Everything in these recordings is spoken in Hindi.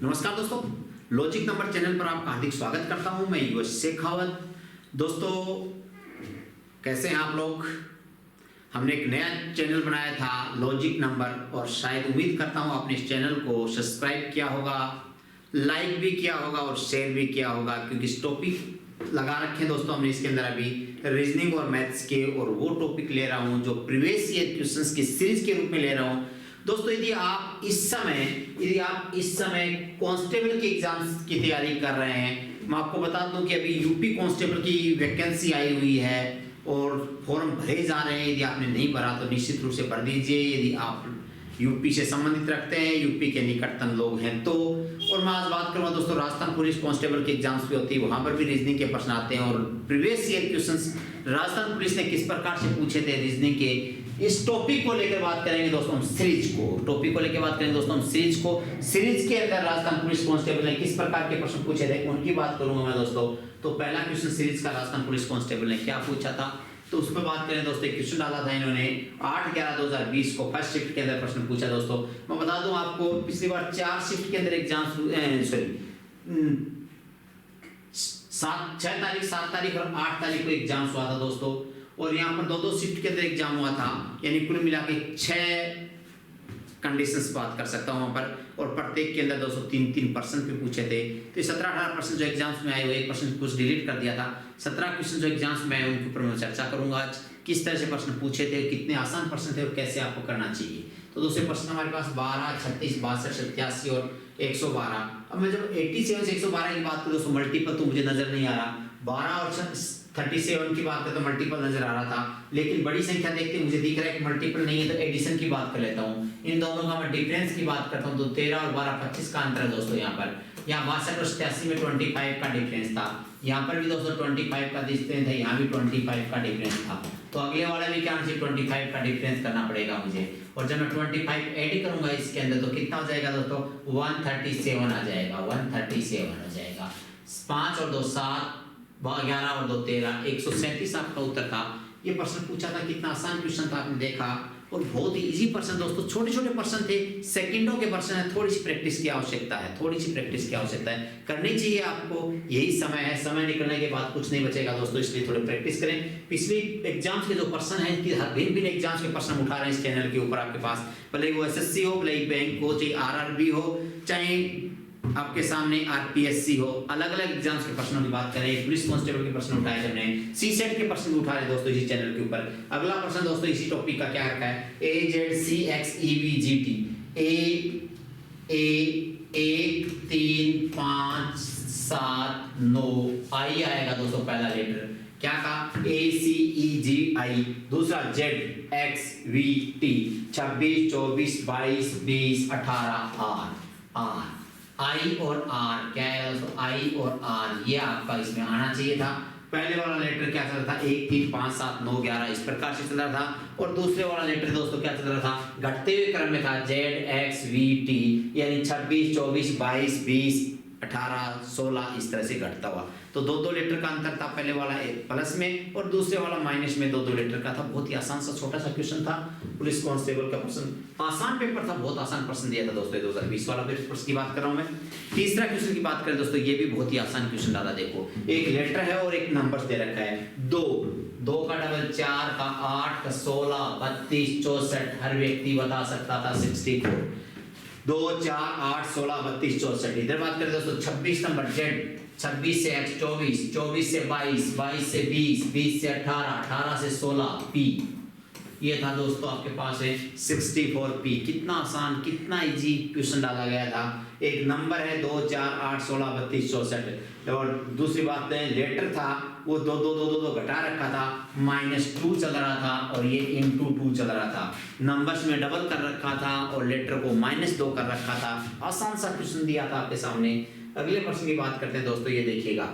नमस्कार दोस्तों, लॉजिक नंबर चैनल पर आपका हार्दिक स्वागत करता हूं। मैं युवराज शेखावत। दोस्तों कैसे हैं आप लोग? हमने एक नया चैनल बनाया था लॉजिक नंबर, और शायद उम्मीद करता हूं आपने इस चैनल को सब्सक्राइब किया होगा, लाइक भी किया होगा और शेयर भी किया होगा, क्योंकि इस टॉपिक लगा रखे हैं दोस्तों हमने इसके अंदर अभी रीजनिंग और मैथ्स के, और वो टॉपिक ले रहा हूँ जो प्रीवियस ईयर क्वेश्चंस की सीरीज के रूप में ले रहा हूँ। दोस्तों यदि आप इस समय कांस्टेबल के एग्जाम्स की तैयारी कर रहे हैं, मैं आपको बता दूं कि अभी यूपी कांस्टेबल की वैकेंसी आई हुई है और फॉर्म भरे जा रहे हैं। यदि आपने नहीं भरा तो निश्चित रूप से भर दीजिए, यदि आप यूपी से संबंधित रखते हैं, यूपी के निकटतम लोग हैं तो। और मैं आज बात करूंगा दोस्तों राजस्थान पुलिस कांस्टेबल के एग्जाम्स भी होती है, वहां पर भी रीजनिंग के प्रश्न आते हैं, और previous year questions Rajasthan police ने किस प्रकार से पूछे थे रीजनिंग के, इस टॉपिक को लेकर बात करेंगे दोस्तों हम सीरीज को। सीरीज के अंदर राजस्थान पुलिस कांस्टेबल ने किस प्रकार के प्रश्न पूछे थे उनकी बात करूंगा मैं दोस्तों। तो पहला क्वेश्चन सीरीज का राजस्थान पुलिस कांस्टेबल ने क्या पूछा था, तो उस पर बात करें दोस्तों। एक क्वेश्चन डाला था इन्होंने 8/11/2020 को फर्स्ट शिफ्ट के अंदर प्रश्न पूछा दोस्तों। मैं बता दूं आपको, पिछली बार 4 शिफ्ट के अंदर एग्जाम 6 तारीख, 7 तारीख और 8 तारीख को एग्जाम हुआ था दोस्तों, और यहाँ पर 2-2 शिफ्ट के अंदर एग्जाम हुआ था, यानी कुल मिला के 6 कंडीशंस बात कर सकता हूँ वहाँ पर, और प्रत्येक के अंदर दोस्तों 3-3% पे पूछे थे। तो 17-18% जो एग्जाम्स में आए हुए, 1% कुछ डिलीट कर दिया था। 17 क्वेश्चन जो एग्जाम्स में आए उनके ऊपर मैं चर्चा करूंगा आज, किस तरह से प्रश्न पूछे थे, कितने आसान प्रश्न थे और कैसे आपको करना चाहिए। तो दोस्तों प्रश्न हमारे पास 12, 36, 62, 87 और 112। अब मैं जब 87 से 112 की बात करूँ दोस्तों, मल्टीपल तो मुझे नजर नहीं आ रहा। 12 और 37 की बात करें तो मल्टीपल नजर आ रहा था, लेकिन बड़ी संख्या देखते मुझे दिख रहा है कि मल्टीपल नहीं है, तो एडिशन की बात कर लेता हूँ। इन दोनों का मैं डिफरेंस की बात करता हूँ तो 13 और 12 25 का अंतर है दोस्तों। यहाँ 62 और 87 में 25 का डिफरेंस था, यहाँ पर भी दोस्तों 25 का डिफरेंस है, यहाँ भी 25 का डिफरेंस था। तो अगले वाले में क्या मुझे 25 का डिफरेंस करना पड़ेगा मुझे, और जब मैं 25 ऐड करूंगा इसके अंदर तो कितना हो जाएगा दोस्तों, 137 आ जाएगा, 137 हो जाएगा। 5 और 2 7, 11 और 2 13, 137 आपका उत्तर था। ये प्रश्न पूछा था, कितना आसान क्वेश्चन था आपने देखा, और बहुत ही इजी प्रश्न दोस्तों, छोटे छोटे प्रश्न थे, सेकंडों के प्रश्न है, थोड़ी सी प्रैक्टिस की आवश्यकता है, करनी चाहिए आपको। यही समय है, समय निकलने के बाद कुछ नहीं बचेगा दोस्तों, इसलिए थोड़ी प्रैक्टिस करें। पिछली एग्जाम्स के जो प्रश्न है कि भिन्न एग्जाम्स के प्रश्न उठा रहे हैं इस चैनल के ऊपर आपके पास, भले वो एसएससी हो, भले बैंक हो, चाहे आरआरबी हो, चाहे आपके सामने आरपीएससी हो, अलग अलग एग्जाम्स के प्रश्नों की बात करें। पुलिस कांस्टेबल के प्रश्न उठाए हमने, सीसेट के प्रश्न उठा रहे दोस्तों इसी चैनल के ऊपर। अगला प्रश्न दोस्तों इसी टॉपिक का क्या रखा है, AZCXEVGT, A 1 3 5 7 9 I आएगा दोस्तों पहला लेटर, क्या कहा ACEGI, दूसरा ZXVT, 26 24 22 20 18 R I और R क्या है दोस्तों, I और R, ये आपका इसमें आना चाहिए था। पहले वाला लेटर क्या चल रहा था, 1 3 5 7 9 11 इस प्रकार से चल रहा था, और दूसरे वाला लेटर दोस्तों क्या चल रहा था, घटते हुए क्रम में था, ZXVT, यानी 26 24 22 20 18 16 इस तरह से घटता हुआ। तो 2-2 लेटर का अंतर था, पहले वाला प्लस में और दूसरे वाला माइनस में 2-2 लेटर का था। बहुत ही आसान सा छोटा सा क्वेश्चन था, पुलिस कांस्टेबल का प्रश्न, आसान पेपर था, बहुत आसान प्रश्न दिया था दोस्तों। 2020 वाला पेपर की बात कर रहा हूं मैं। तीसरा क्वेश्चन की बात करें दोस्तों, ये भी बहुत ही आसान क्वेश्चन डाला, देखो एक लेटर है और एक नंबर दे रखा है, 2 का डबल 4 का 8 का 16 32 64, हर व्यक्ति बता सकता था 64, 2 4 8 16 32 64। इधर बात करें दोस्तों 26 नंबर Z, 26 से X 24, 24 से 22, 22 से 20, 20 से 18, 18 से 16 P, ये था दोस्तों आपके पास है 64P। कितना आसान, कितना इजी क्वेश्चन डाला गया था। एक नंबर है 2 4 8 16 32 64, और दूसरी बात है लेटर था वो 2 घटा रखा था, -2 चल रहा था, और ये *2 चल रहा था। नंबर्स में डबल कर रखा था और लेटर को -2 कर रखा था। आसान सा क्वेश्चन दिया था आपके सामने। अगले प्रश्न की बात करते हैं दोस्तों, ये देखिएगा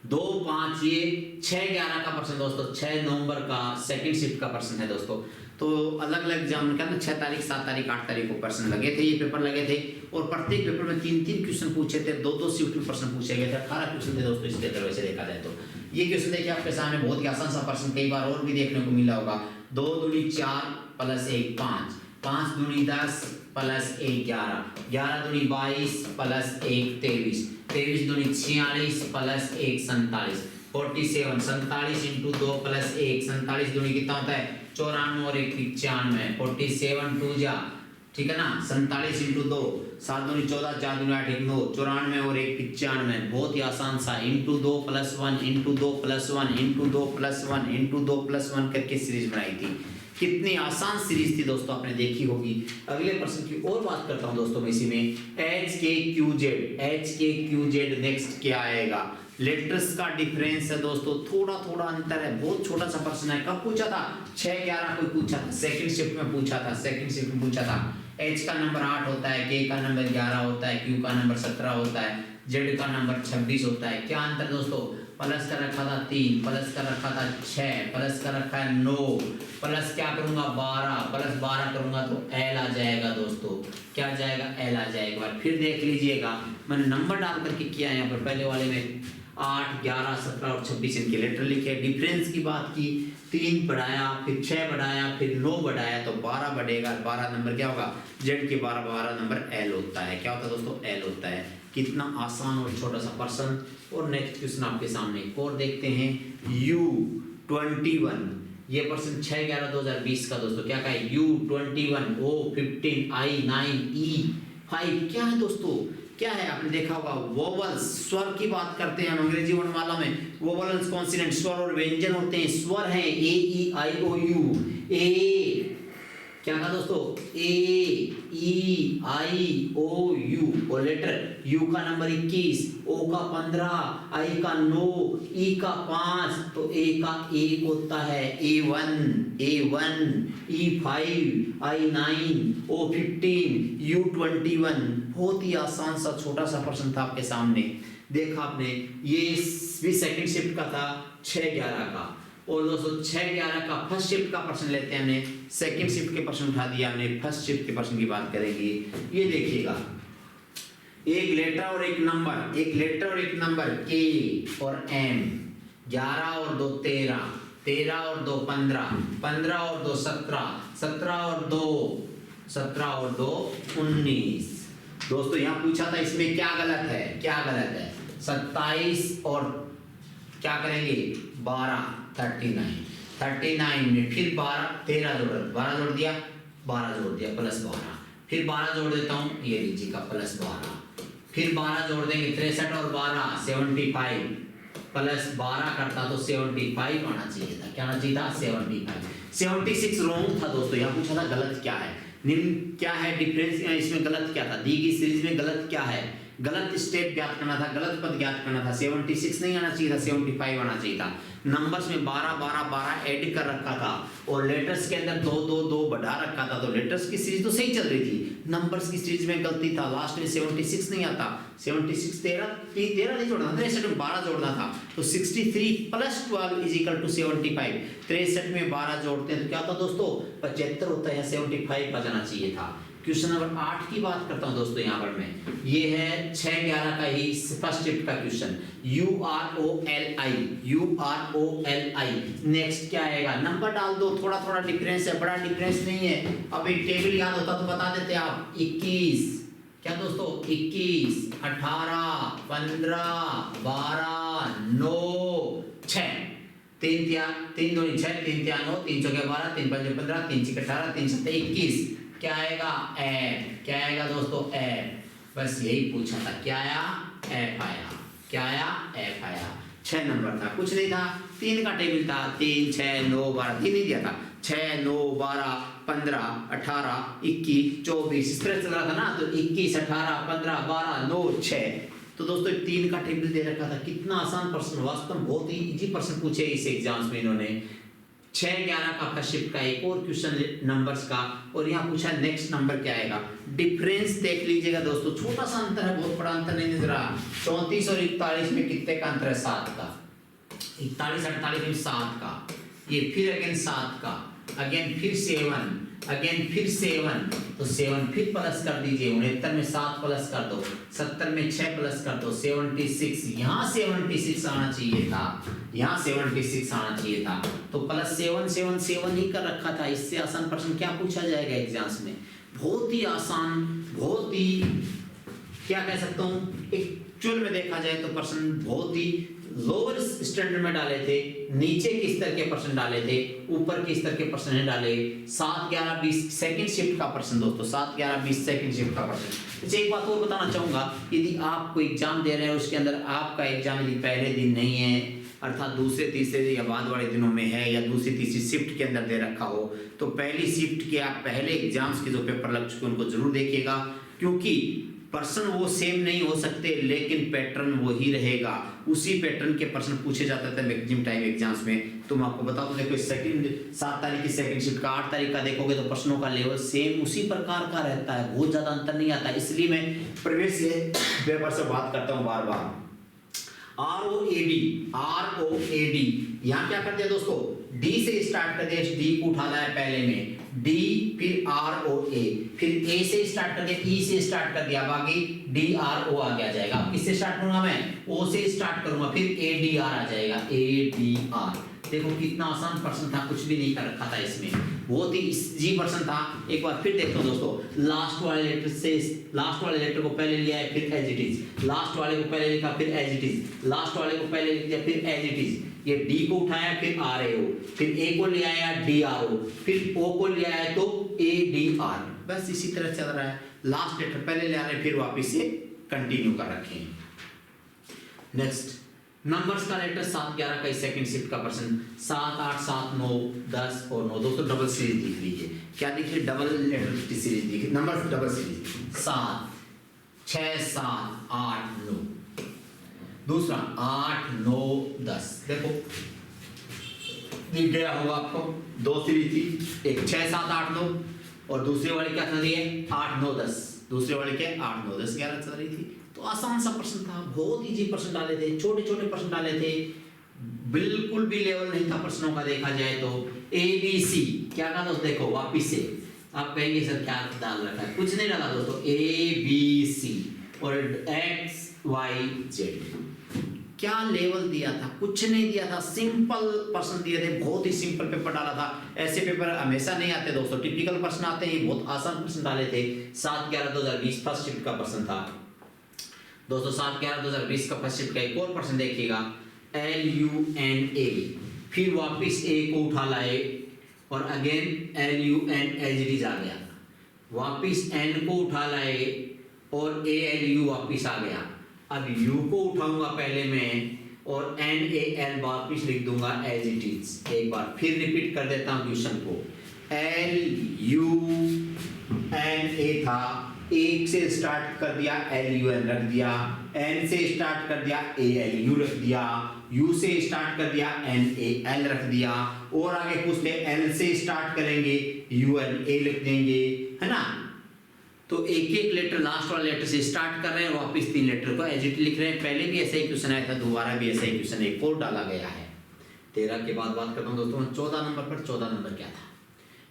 2 5 ये 6/11 का प्रश्न दोस्तों, 6 नवंबर का सेकंड शिफ्ट का प्रश्न है दोस्तों। तो अलग अलग एग्जाम का 6 तारीख 7 तारीख 8 तारीख को प्रश्न लगे थे, ये पेपर लगे थे, और प्रत्येक पेपर में 3-3 क्वेश्चन पूछे थे, 2-2 शिफ्ट में प्रश्न पूछे गए थे, 18 क्वेश्चन थे दोस्तों इसके अंदर। वैसे देखा जाए तो ये क्वेश्चन देखिए आपके सामने, बहुत ही आसान सा प्रश्न, कई बार और भी देखने को मिला होगा। 2 दूनी 4 + 1 5, 5 दूनी 10 प्लस 1 11, 11 दूनी 22 प्लस 1 23, 23 दूनी 46 प्लस 1 47, 47, 47 इंटू 2 प्लस 1, 47 दूनी कितना होता है 94 और 1 95, 47 2 जा, ठीक है ना, 47 इंटू 2, 7 दूनी 14, 4 दूनी 8, 1 9, 94 और 1 95, बहुत ही आसान सा, into 2 plus 1 into 2 plus 1 into 2 plus 1 into 2 plus 1 करके सीरीज बनाई थी। कितनी आसान सीरीज थी दोस्तों, आपने देखी होगी। अगले प्रश्न की और बात करता हूं दोस्तों मैं इसी में, एच के क्यू जेड नेक्स्ट क्या आएगा, लेटर्स का डिफरेंस है दोस्तों, थोड़ा थोड़ा अंतर है, बहुत छोटा सा प्रश्न है। कब पूछा था 6-11 कोई पूछा था, सेकंड शिफ्ट में पूछा था। एच का नंबर 8 होता है, के का नंबर 11 होता है, क्यू का नंबर 17 होता है, जेड का नंबर 26 होता है। क्या अंतर दोस्तों, प्लस का रखा था 3, प्लस का रखा था 6, प्लस का रखा है 9, प्लस क्या करूंगा 12, प्लस 12 करूंगा तो एल आ जाएगा दोस्तों, क्या आ जाएगा एल आ जाएगा। फिर देख लीजिएगा मैंने नंबर डाल करके किया है यहाँ पर, पहले वाले में 8, 11, 17 और 26 इनके लेटर लिखे। डिफरेंस की बात की, 3 बढ़ाया, फिर 6 बढ़ाया, फिर 9 बढ़ाया तो 12 बढ़ेगा, 12 नंबर क्या होगा, जेड के 12 नंबर एल होता है। क्या होता है दोस्तों, एल होता है। कितना आसान और छोटा सा प्रश्न। और नेक्स्ट क्वेश्चन आपके सामने एक और देखते हैं, U21, ये प्रश्न 6/11/2020 का दोस्तों, क्या कहा है, U21 O15 I9 E5 क्या है दोस्तों, क्या है, आपने देखा होगा वोवल्स, स्वर की बात करते हैं हम अंग्रेजी वर्णमाला में, वोवल्स कॉन्सोनेंट स्वर और व्यंजन होते हैं, स्वर है ए ई आई ओ यू, ए क्या कहा दोस्तों, ए ई आई ओ यू, और लेटर यू का नंबर 21, ओ का 15, आई का 9, ई का 5, तो ए का 1 होता है, A1 E5 I9 O15 U21। बहुत ही आसान सा छोटा सा प्रश्न था आपके सामने, देखा आपने, ये भी सेकंड शिफ्ट का था 6/11 का। और दोस्तों 6/11 का फर्स्ट शिफ्ट का प्रश्न लेते हैं हमने, सेकंड शिफ्ट के प्रश्न उठा दिया हमने, फर्स्ट शिफ्ट के प्रश्न की बात करेंगे। ये देखिएगा, एक लेटर और एक नंबर के और एम, 11 और 2 13, 13 और 2 15, 15 और 2 17, 17 और 2 19। दोस्तों यहाँ पूछा था इसमें क्या गलत है, 27 और क्या करेंगे 12 39 में फिर 12 जोड़ दिया प्लस 12, फिर 12 जोड़ देता हूँ, ये लीजिएगा प्लस 12, फिर 12 जोड़ देंगे 63 और 12 75, प्लस 12 करता तो 75 आना चाहिए था, क्या आना चाहिए था 75। 76 रॉन्ग था दोस्तों, यहाँ पूछा था गलत क्या है, निम्न क्या है डिफरेंस, इसमें गलत क्या था, दी गई सीरीज में गलत क्या है, गलत स्टेप ज्ञात करना था, गलत पद ज्ञात करना था। 76 नहीं आना चाहिए था, 75 आना चाहिए था। नंबर्स में 12 ऐड कर रखा था और लेटर्स के अंदर 2 बढ़ा रखा था, तो लेटर्स की सीरीज तो सही चल रही थी, नंबर्स की सीरीज में गलती था, लास्ट में 76 नहीं आता, 76 13 नहीं जोड़ना था, 63 में 12 जोड़ना था, तो 63 + 12 = 75। 63 में 12 जोड़ते हैं तो क्या होता दोस्तों 75 होता है, 75 आ जाना चाहिए था। क्वेश्चन नंबर 8 की बात करता हूं दोस्तों, यहाँ पर मैं, ये है 6/11 का ही फर्स्ट शिफ्ट का क्वेश्चन, UROLI। नेक्स्ट क्या आएगा, नंबर डाल दो, थोड़ा डिफरेंस है, बड़ा डिफरेंस नहीं है। अब एक टेबल याद होता तो बता देते आप, 21 क्या दोस्तों, 21 18 15 12 9 6, 3 2 6, 3 3 9, 3 4 12, 3 5 15, 3 6 18, 3 7 21, क्या आएगा एफ, क्या आएगा दोस्तों एफ, बस यही पूछा था, क्या आया एफ आया, क्या आया एफ आया। 6 नंबर था, कुछ नहीं था, 3 का टेबल था, 3 6 9 12, 3 नहीं दिया था, 6 9 12 15 18 21 24 इस तरह चल रहा था ना, तो 21 18 15 12 9 6, तो दोस्तों 3 का टेबल दे रखा था। कितना आसान प्रश्न, वास्तव में बहुत ही इजी प्रश्न पूछे इस एग्जाम्स में इन्होंने। 6/11 का फर्स्ट शिफ्ट का एक और क्वेश्चन नंबर्स का, और यहाँ पूछा नेक्स्ट नंबर क्या आएगा, डिफरेंस देख लीजिएगा दोस्तों, छोटा सा अंतर है, बहुत बड़ा अंतर नहीं नजर रहा। 34 और 41 में कितने का अंतर है, 7 का, 41 48 में 7 का, ये फिर अगेन 7 का, अगेन फिर 7, अगेन फिर 7, तो 7 फिर प्लस कर दीजिए, 69 में 7 प्लस कर दो, 70 में 6 प्लस कर दो, 76, यहाँ 76 आना चाहिए था, यहाँ 76 आना चाहिए था, तो प्लस 7 7 7 ही कर रखा था। इससे आसान प्रश्न क्या पूछा जाएगा एग्जाम्स में? बहुत ही आसान, बहुत ही क्या कह सकता हूँ, एक्चुअल में देखा जाए तो प्रश्न बहुत ही लोअर स्टैंडर्ड में डाले थे, नीचे के स्तर के प्रश्न डाले थे, ऊपर के स्तर के प्रश्न नहीं डाले। 7 11 20 सेकंड शिफ्ट का प्रश्न दोस्तों, 7 11 20 सेकंड शिफ्ट का प्रश्न। अच्छा एक बात और बताना चाहूंगा, यदि आप कोई एग्जाम दे रहे हैं उसके अंदर आपका एग्जाम यदि पहले दिन नहीं है, अर्थात दूसरे तीसरे या बाद वाले दिनों में है, या दूसरी तीसरी शिफ्ट के अंदर दे रखा हो, तो पहली शिफ्ट के आप पहले एग्जाम्स के जो पेपर लग चुके उनको जरूर देखिएगा, क्योंकि प्रश्न वो सेम नहीं हो सकते लेकिन पैटर्न वही रहेगा। उसी पैटर्न के प्रश्न पूछे जाते थे मैक्सिमम टाइम एग्जाम्स में। तो मैं आपको बताऊं, देखो सेकंड 7 तारीख की सेकंड शिफ्ट का 8 तारीख का देखोगे तो प्रश्नों का लेवल सेम उसी प्रकार का रहता है, बहुत ज्यादा अंतर नहीं आता। इसलिए मैं प्रीवियस पेपर से बात करता हूँ बार बार। ROAD, यहाँ क्या कर दिया दोस्तों, D से स्टार्ट कर दिया, D को उठाना है पहले में, D फिर ROA, फिर A से स्टार्ट कर दिया, E से स्टार्ट कर दिया, बाकी DRO आ गया जाएगा। अब किससे स्टार्ट करूंगा मैं, O से स्टार्ट करूंगा, फिर ADR आ जाएगा, ADR। देखो कितना आसान प्रश्न था, कुछ भी नहीं कर रखा था इसमें, बहुत ही इजी प्रश्न था। एक बार फिर देखो दोस्तों, लास्ट वाले लेटर को पहले लिया है, फिर एज इट इज, लास्ट वाले को पहले लिखा, फिर एज इट इज, लास्ट वाले को पहले लिख दिया, फिर एज इट इज। ये D को उठाया, फिर RAO, फिर A को ले आया DRO, फिर O को ले आया तो ADR। बस इसी तरह चल रहा है, लास्ट लेटर पहले ले आ रहे, फिर वापिस से कंटिन्यू कर रखे हैं। नेक्स्ट नंबर्स का लेटर 7 11 का सेकंड शिफ्ट का प्रश्न, 7 8 7 9 10 और 9। दोस्तों डबल सीरीज दिख रही है, क्या दिख रही है, डबल लेटर की सीरीज दिख रही है, नंबर डबल सीरीज, 7 6 7 8 9, दूसरा 8 9 10। देखो दिख गया होगा आपको, दो सीरीज थी, एक 6 7 8 9 और दूसरे वाले क्या चल रही है 8 9 10, दूसरे वाले क्या 8 9 10 11 चल रही थी। तो आसान सा प्रश्न था, बहुत इजी प्रश्न डाले थे, छोटे छोटे प्रश्न डाले थे, बिल्कुल भी लेवल नहीं था प्रश्नों का देखा जाए तो। ABC क्या था दोस्तों, देखो वापिस से आप कहेंगे सर क्या डाल रखा है, कुछ नहीं डाला दोस्तों, ABC और XYZ। क्या लेवल दिया था, कुछ नहीं दिया था, सिंपल प्रश्न दिए थे, बहुत ही सिंपल पेपर डाला था। ऐसे पेपर हमेशा नहीं आते दोस्तों, टिपिकल प्रश्न आते हैं, बहुत आसान प्रश्न डाले थे। 7 11 2020 फर्स्ट शिफ्ट का प्रश्न था दोस्तों, 7 11 2020 का फर्स्ट शिफ्ट का एक और प्रश्न देखिएगा, LUNA, फिर वापिस A को उठा लाए और again LUN as it is आ गया, वापिस N को उठा लाए और ALU वापिस आ गया। अब U को उठाऊंगा पहले में और NAL वापिस लिख दूंगा एज इट इज। एक बार फिर रिपीट कर देता हूं क्वेश्चन को, LUNA था, एक से स्टार्ट कर दिया LUN रख दिया, N से स्टार्ट कर दिया ALU रख दिया, U से स्टार्ट कर दिया NAL रख दिया, और आगे पूछते L से स्टार्ट करेंगे UNA लिख देंगे, है ना। तो एक एक लेटर लास्ट वाले लेटर से स्टार्ट कर रहे हैं, वापस 3 लेटर को एज इट लिख रहे हैं। पहले भी ऐसा ही क्वेश्चन आया था, दोबारा भी ऐसा ही क्वेश्चन एक और डाला गया है। 13 के बाद बात करता हूँ दोस्तों 14 नंबर पर। 14 नंबर क्या था,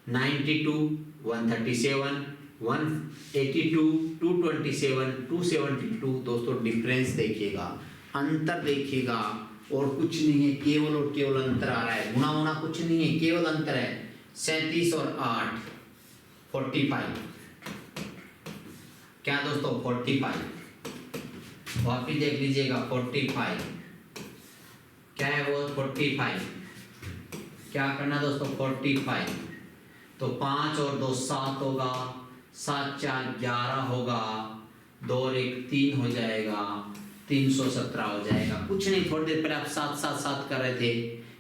92 137 182 227 272। दोस्तों डिफरेंस देखिएगा, अंतर देखिएगा, और कुछ नहीं है, केवल और केवल अंतर आ रहा है, गुणा होना कुछ नहीं है, केवल अंतर है। 37 और 8 45, क्या दोस्तों 45, वापिस देख लीजिएगा 45, क्या है वो 45, क्या करना दोस्तों 45, तो 5 और 2 7 होगा, 7 4 11 होगा, 2 और 1 3 हो जाएगा, 317 हो जाएगा। कुछ नहीं, थोड़ी देर पहले आप 7 7 7 कर रहे थे,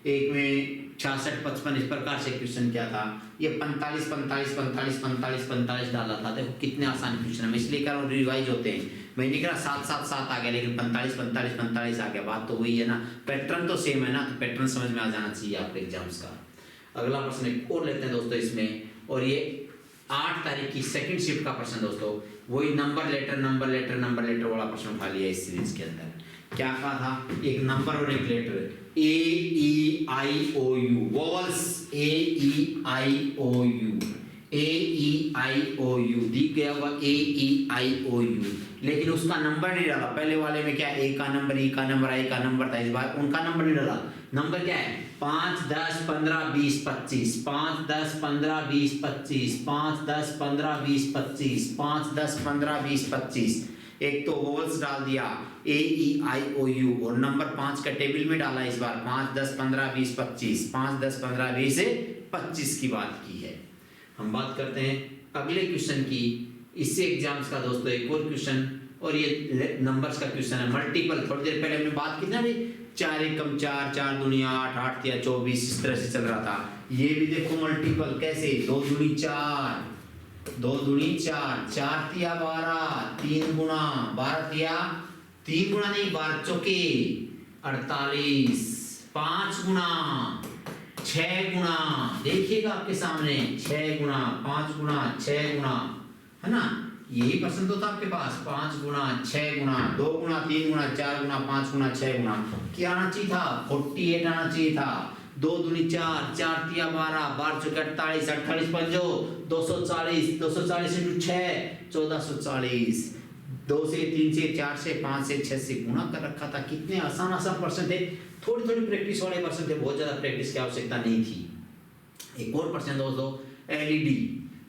एक में 66 55 इस प्रकार से क्वेश्चन क्या था, ये 45 45 45 45 45 डाला था। देखो कितने आसान क्वेश्चन है, मैं इसलिए कह रहा हूँ रिवाइज होते हैं। मैं नहीं कह रहा 7 7 7 आ गया, लेकिन 45 45 45 आ गया, बात तो वही है ना, पैटर्न तो सेम है ना, तो पैटर्न समझ में आ जाना चाहिए आपके एग्जाम्स का। अगला प्रश्न एक और लेते हैं दोस्तों इसमें, और ये 8 तारीख की सेकंड शिफ्ट का प्रश्न दोस्तों, वही नंबर लेटर वाला प्रश्न उठा लिया इस सीरीज के अंदर। क्या कहा था, एक नंबर और एक letter, A E I O U, vowels A E I O U, A E I O U दिख गया हुआ, ए ई आई ओ यू, लेकिन उसका नंबर नहीं डाला। पहले वाले में क्या ए का नंबर, ई का नंबर, आई का नंबर था, इस बार उनका नंबर नहीं डाला। नंबर क्या है, 5 10 15 20 25, 5 10 15 20 25, 5 10 15 20 25, 5 10 15 20 25। एक तो वोवल्स डाल दिया ए ई आई ओ यू, और नंबर 5 का टेबल में डाला इस बार 5 10 15 20 25, 5 10 15 20 से 25 की बात की है। हम बात करते हैं अगले क्वेश्चन की। इससे एग्जाम्स का दोस्तों एक और क्वेश्चन, और ये नंबर्स का क्वेश्चन है, मल्टीपल। थोड़ी देर पहले हमने बात की ना भाई, 4 एकम 4, 4 दूनी 8, 8 तिया 24, इस तरह से चल रहा था। ये भी देखो मल्टीपल कैसे, 2 दूनी 4, 2 दूनी 4, 4 तिया 12, 3 गुना 12 तिया 3 गुना नहीं 12 चौके 48, 5 गुना 6 गुना, देखिएगा आपके सामने 6 गुना 5 गुना 6 गुना, है ना, यही प्रश्न तो था आपके पास। 5 गुना 6 गुना 2 गुना 3 गुना 4 गुना 5 गुना 6 गुना, क्या आना चाहिए था, 48 आना चाहिए था। 2 दूनी 4, 4 तिया 12, 12 चौके 48, 48 पंजो 240, 240 इंटू 6 1440, 2 से 3 से 4 से 5 से 6 से गुणा कर रखा था। कितने आसान आसान प्रश्न थे, थोड़ी थोड़ी प्रैक्टिस वाले प्रश्न थे, बहुत ज्यादा प्रैक्टिस की आवश्यकता नहीं थी। एक और प्रश्न दोस्तों, एलईडी,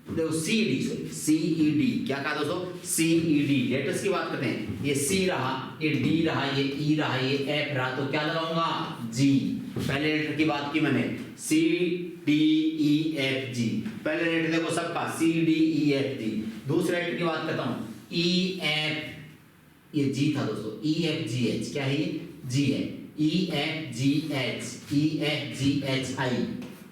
देखो सीईडी, सॉरी सीईडी, क्या कहा दोस्तों, सीईडी लेटर्स की बात करते हैं। ये सी रहा, ये डी रहा, ये ई रहा, ये एफ रहा, तो क्या लगाऊंगा, जी। पहले लेटर की बात की मैंने, सी डी ई एफ जी, पहले लेटर देखो सबका सी डी ई एफ जी। दूसरे लेटर की बात करता हूं, ई एफ, ये जी था दोस्तों, ई एफ जी एच, क्या है ये, जी है, E F G H, E F G H I,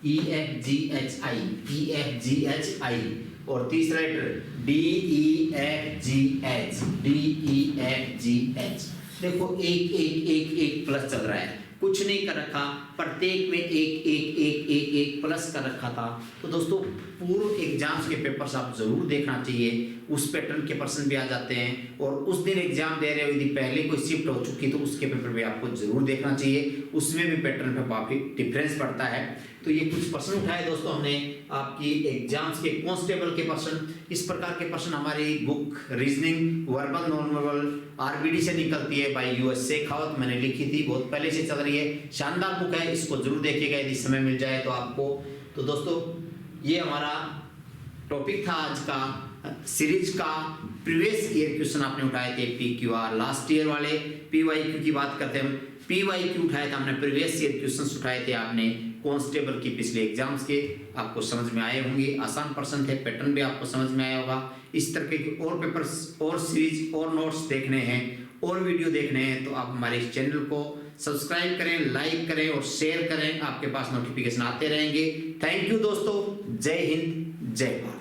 E F G H I, E F G H I. और तीसरा letter D E F G H, D E F G H. देखो एक एक एक एक प्लस चल रहा है, कुछ नहीं कर रखा, प्रत्येक में एक एक एक एक एक प्लस कर रखा था। तो दोस्तों पूर्व एग्जाम्स के पेपर्स आप जरूर देखना चाहिए, उस पैटर्न के प्रश्न भी आ जाते हैं। और उस दिन एग्जाम दे रहे हो, यदि पहले कोई शिफ्ट हो चुकी तो उसके पेपर भी आपको जरूर देखना चाहिए, उसमें भी पैटर्न पे काफी डिफरेंस पड़ता है। तो ये कुछ प्रश्न उठाए दोस्तों हमने आपकी एग्जाम्स के कांस्टेबल के प्रश्न। इस प्रकार के प्रश्न हमारी book reasoning verbal non verbal RBD से निकलती है, बाय यूएस शेखावत, मैंने लिखी थी, बहुत पहले से चल रही है, शानदार बुक है, इसको जरूर देखिएगा यदि समय मिल जाए तो आपको। तो दोस्तों ये हमारा टॉपिक था आज का सीरीज का। प्रीवियस ईयर क्वेश्चन आपने उठाए थे पीक्यूआर, लास्ट ईयर वाले पीवाईक्यू की बात करते हैं, पीवाईक्यू उठाया था हमने, प्रीवियस ईयर क्वेश्चंस उठाए थे आपने कांस्टेबल की पिछले एग्जाम्स के, आपको समझ में आए होंगे, आसान प्रश्न थे, पैटर्न भी आपको समझ में आया होगा। इस तरह के और पेपर्स और सीरीज और नोट्स देखने हैं और वीडियो देखने हैं तो आप हमारे इस चैनल को सब्सक्राइब करें, लाइक करें और शेयर करें, आपके पास नोटिफिकेशन आते रहेंगे। थैंक यू दोस्तों, जय हिंद, जय भारत।